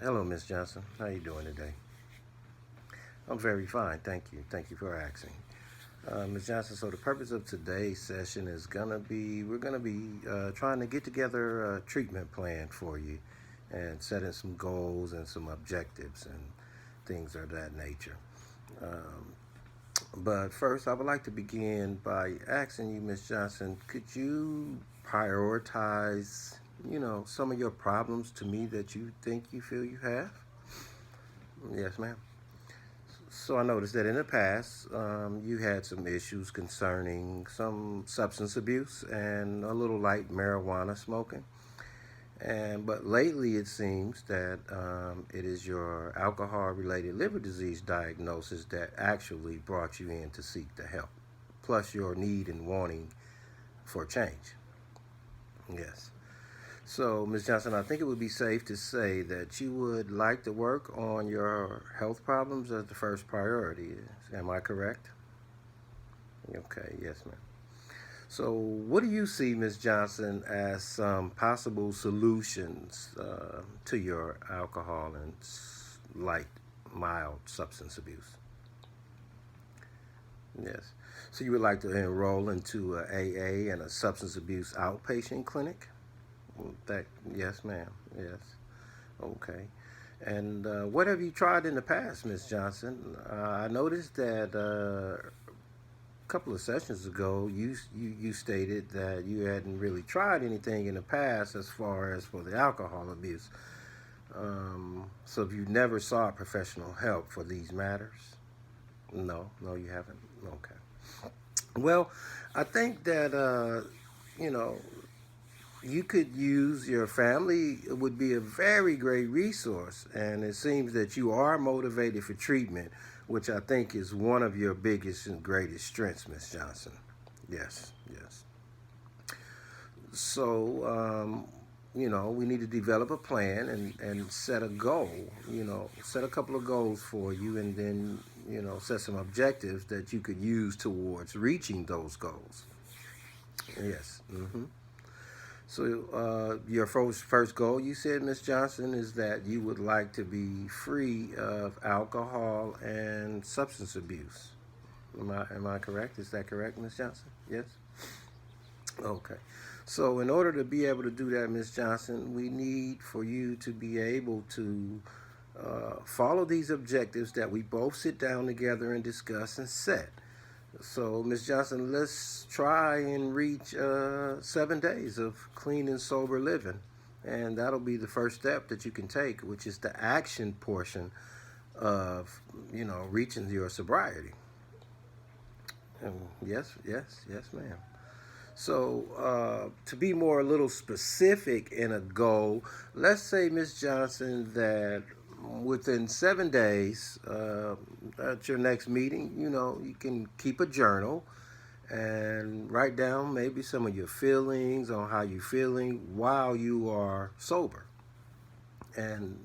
Hello, Miss Johnson. How you doing today? I'm very fine, thank you. Thank you for asking. Ms. Johnson, so the purpose of today's session is we're gonna be trying to get together a treatment plan for you and setting some goals and some objectives and things of that nature. Um, but first, I would like to begin by asking you, Ms. Johnson, could you prioritize, some of your problems to me that you think you feel you have? Yes, ma'am. So I noticed that in the past, you had some issues concerning some substance abuse and a little light marijuana smoking. But lately, it seems that it is your alcohol-related liver disease diagnosis that actually brought you in to seek the help, plus your need and wanting for change. Yes. So, Ms. Johnson, I think it would be safe to say that you would like to work on your health problems as the first priority. Am I correct? Okay, yes, ma'am. So, what do you see, Ms. Johnson, as some possible solutions to your alcohol and light, mild substance abuse? Yes. So, you would like to enroll into a AA and a substance abuse outpatient clinic? That, yes, ma'am. Yes. Okay. And what have you tried in the past, Miss Johnson? I noticed that a couple of sessions ago, you stated that you hadn't really tried anything in the past as far as for the alcohol abuse. So if you never sought professional help for these matters? No, no, you haven't. Okay. Well, I think that you know you could use your family. It would be a very great resource, and it seems that you are motivated for treatment, which I think is one of your biggest and greatest strengths, Miss Johnson. Yes, yes. So we need to develop a plan and set a goal. Set a couple of goals for you, and then set some objectives that you could use towards reaching those goals. Yes. So, your first goal, you said, Miss Johnson, is that you would like to be free of alcohol and substance abuse. Am I correct? Is that correct, Miss Johnson? Yes. Okay. So, in order to be able to do that, Miss Johnson, we need for you to be able to follow these objectives that we both sit down together and discuss and set. So, Miss Johnson, let's try and reach 7 days of clean and sober living. And that'll be the first step that you can take, which is the action portion of, reaching your sobriety. Yes, yes, yes, ma'am. So, to be more a little specific in a goal, let's say, Miss Johnson, that within 7 days at your next meeting, you can keep a journal and write down maybe some of your feelings on how you're feeling while you are sober. And,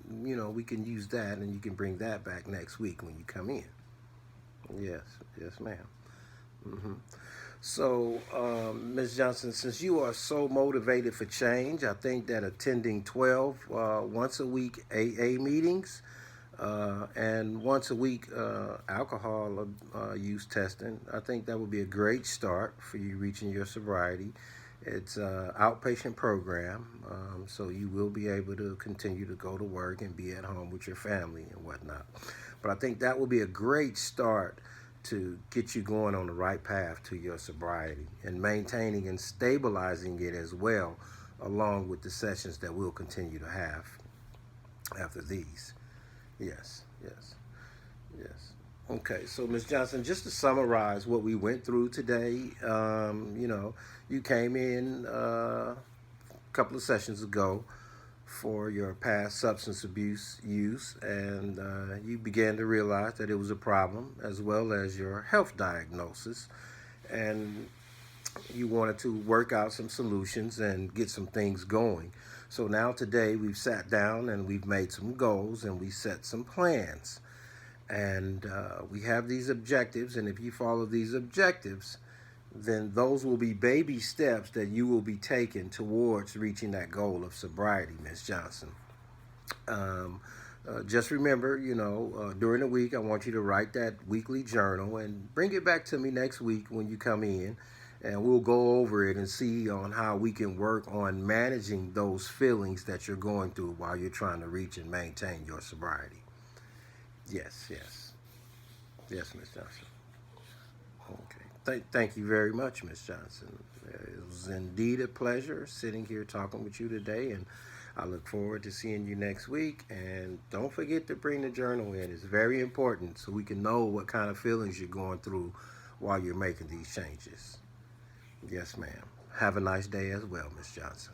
we can use that and you can bring that back next week when you come in. Yes, yes, ma'am. hmm So, Ms. Johnson, since you are so motivated for change, I think that attending 12 once a week AA meetings and once a week alcohol use testing, I think that would be a great start for you reaching your sobriety. It's an outpatient program, so you will be able to continue to go to work and be at home with your family and whatnot. But I think that will be a great start to get you going on the right path to your sobriety and maintaining and stabilizing it as well, along with the sessions that we'll continue to have after these. Yes, yes, yes. Okay, so Ms. Johnson, just to summarize what we went through today, you came in a couple of sessions ago for your past substance abuse use, and you began to realize that it was a problem, as well as your health diagnosis, and you wanted to work out some solutions and get some things going. So now today we've sat down and we've made some goals and we set some plans. And we have these objectives, and if you follow these objectives, then those will be baby steps that you will be taking towards reaching that goal of sobriety, Miss Johnson. Um, just remember, during the week, I want you to write that weekly journal and bring it back to me next week when you come in, and we'll go over it and see on how we can work on managing those feelings that you're going through while you're trying to reach and maintain your sobriety. Yes, yes, yes, Miss Johnson. Okay. Thank you very much, Miss Johnson. It was indeed a pleasure sitting here talking with you today, and I look forward to seeing you next week. And don't forget to bring the journal in. It's very important so we can know what kind of feelings you're going through while you're making these changes. Yes, ma'am. Have a nice day as well, Miss Johnson.